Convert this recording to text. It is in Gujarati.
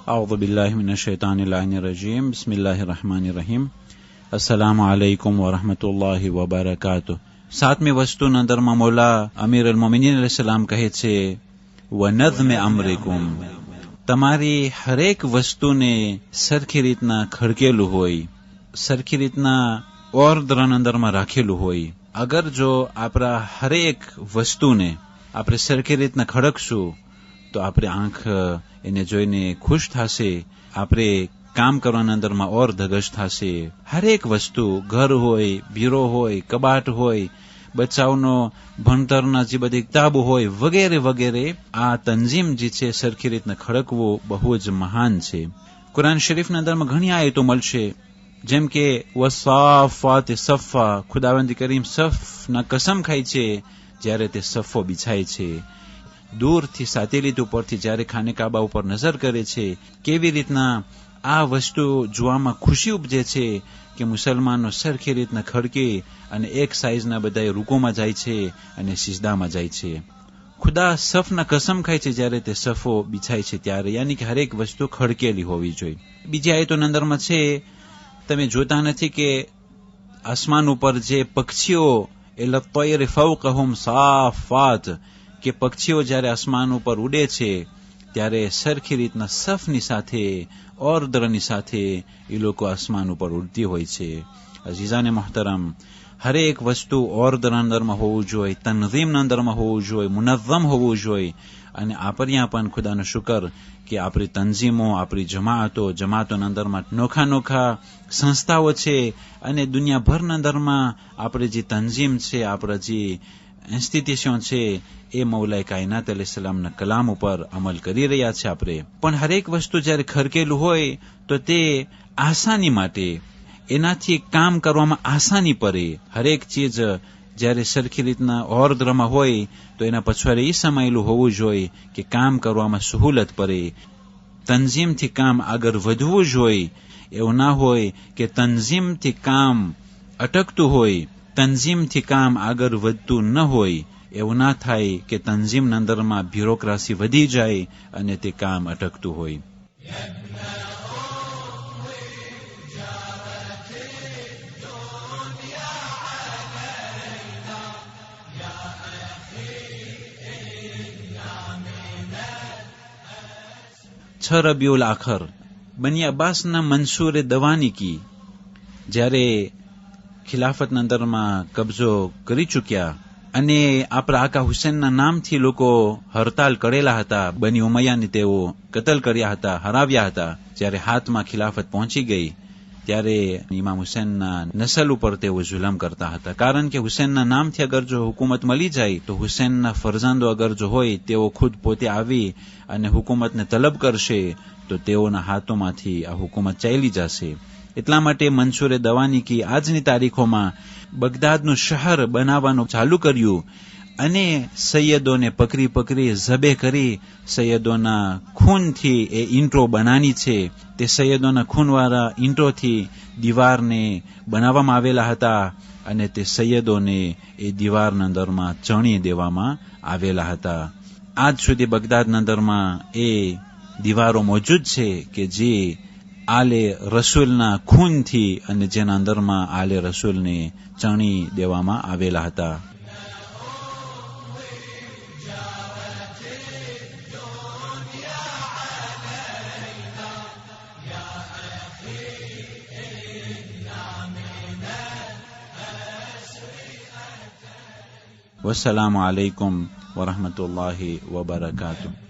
أعوذ بالله من الشيطان اللعين الرجيم بسم الله الرحمن الرحيم अस्सलामु अलैकुम वरहमतुल्लाहि वबरकातुह। सातमी वस्तुના અંદરમાં મૌલા અમીર અલ મોમિનીન અલૈહિસ્સલામ કહે છે વનઝ્મ અમરિકુમ, તમારી હરેક વસ્તુને સરખી રીતના ખડકેલું હોય, સરખી રીતના ઓર્ડરના અંદરમાં રાખેલું હોય. અગર જો આપણા હરેક વસ્તુને આપણે સરખી રીતના ખડકશું તો આપણી આંખ એને જોઈને ખુશ થશે, આપણે કામ કરવાના અંદરમાં ઓર ધગશ થશે. હરેક વસ્તુ, ઘર હોય, બીરો હોય, કબાટ હોય, બચ્ચાઓનો ભણતરના જે બધી કિતાબો હોય વગેરે વગેરે, આ તંજીમ જે છે સરખી રીતના ખડકવું બહુ જ મહાન છે. કુરાન શરીફના અંદરમાં ઘણી આયતો મળશે, જેમ કે વસાફાત સફા, ખુદાવંદ કરીમ સફના કસમ ખાય છે જ્યારે તે સફો બિછાય છે. દૂરથી સાતેલીત ઉપરથી જ્યારે ખાને કાબા ઉપર નજર કરે છે, કેવી રીતના આ વસ્તુ જોવામાં ખુશી ઉપજે છે કે મુસલમાનો સરખી રીતના ખડકે અને એક સાઈઝના બધા રૂકોમાં જાય છે અને સિજદામાં જાય છે. ખુદા સફના કસમ ખાય છે જ્યારે તે સફો બિછાય છે ત્યારે, યાની કે હરેક વસ્તુ ખડકેલી હોવી જોઈએ. બીજી આયતોના અંદરમાં છે, તમે જોતા નથી કે આસમાન ઉપર જે પક્ષીઓ લત્તયર ફૌકહુમ સાફાત, કે પક્ષીઓ જ્યારે આસમાન ઉપર ઉડે છે ત્યારે સરખી રીતના સફની સાથે, ઓર્ડરની સાથે એ લોકો આસમાન ઉપર ઉડતી હોય છે. અઝીઝાને મોહતરમ, હરેક વસ્તુ ઓર્ડરના અંદરમાં હોવું જોઈએ, તનઝીમના અંદરમાં હોવું જોઈએ, મુનઝ્ઝમ હોવું જોઈએ. અને આપણે પણ ખુદાનો શુકર કે આપણી તંજીમો, આપણી જમાતોના અંદરમાં નોખા સંસ્થાઓ છે, અને દુનિયાભરના અંદરમાં આપણે જે તંજીમ છે, આપણા જે ઇન્સ્ટિટ્યુશન છે, એ મૌલાએ કાયનાત અલૈહિસ્સલામના કલામ ઉપર અમલ કરી રહ્યા છે. આપણે પણ હરેક વસ્તુ જ્યારે ખડકેલું હોય તો તે આસાની માટે, એનાથી કામ કરવામાં આસાની પડે. હરેક ચીજ જ્યારે સરખી રીતના ઓર્ડરમાં હોય તો એના પછવાડે એ સમાયેલું હોવું જોઈએ કે કામ કરવામાં સહુલત પડે, તંજીમથી કામ આગળ વધવું જોઈએ. એવું ના હોય કે તંજીમથી કામ અટકતું હોય, તંજીમથી કામ આગળ વધતું ન હોય. એવું ના થાય કે તંજીમના અંદરમાં બ્યુરોક્રાસી વધી જાય અને તે કામ અટકતું હોય. રબીઉલ આખર, બની અબ્બાસના મંસૂરે દવાની કી, જ્યારે ખિલાફતના અંદરમાં કબજો કરી ચૂક્યા અને આપણા આકા હુસેનના નામથી લોકો હડતાલ કરેલા હતા, બની ઉમૈયાને તેઓ કતલ કર્યા હતા, હરાવ્યા હતા. જ્યારે હાથમાં ખિલાફત પહોંચી ગઈ ત્યારે ઇમામ હુસેનના નસલ ઉપર તેઓ જુલમ કરતા હતા. કારણ કે હુસેનના નામથી અગર જો હુકુમત મળી જાય તો હુસેનના ફરજાંદો અગર જો હોય તેઓ ખુદ પોતે આવી અને હુકુમતને તલબ કરશે તો તેઓના હાથોમાંથી આ હુકુમત ચાલી જશે. એટલા માટે મંસૂરે દવાની કી આજની તારીખોમાં બગદાદનું શહેર બનાવવાનું ચાલુ કર્યું અને સૈયદોને પકડી ઝબે કરી સૈયદોના ખૂનથી એ ઈંટો બનાની છે. તે સૈયદોના ખૂનવાળા ઈંટોથી દીવારને બનાવવામાં આવેલા હતા અને તે સૈયદોને એ દીવારના અંદરમાં ચણી દેવામાં આવેલા હતા. આજ સુધી બગદાદના અંદરમાં એ દીવારો મોજૂદ છે કે જે આલે રસૂલના ખૂનથી અને જેના અંદરમાં આલે રસૂલને ચણી દેવામાં આવેલા હતા. વસ્સલામુ અલૈકુમ વરહમતુલ્લાહિ વબરકાતુહ.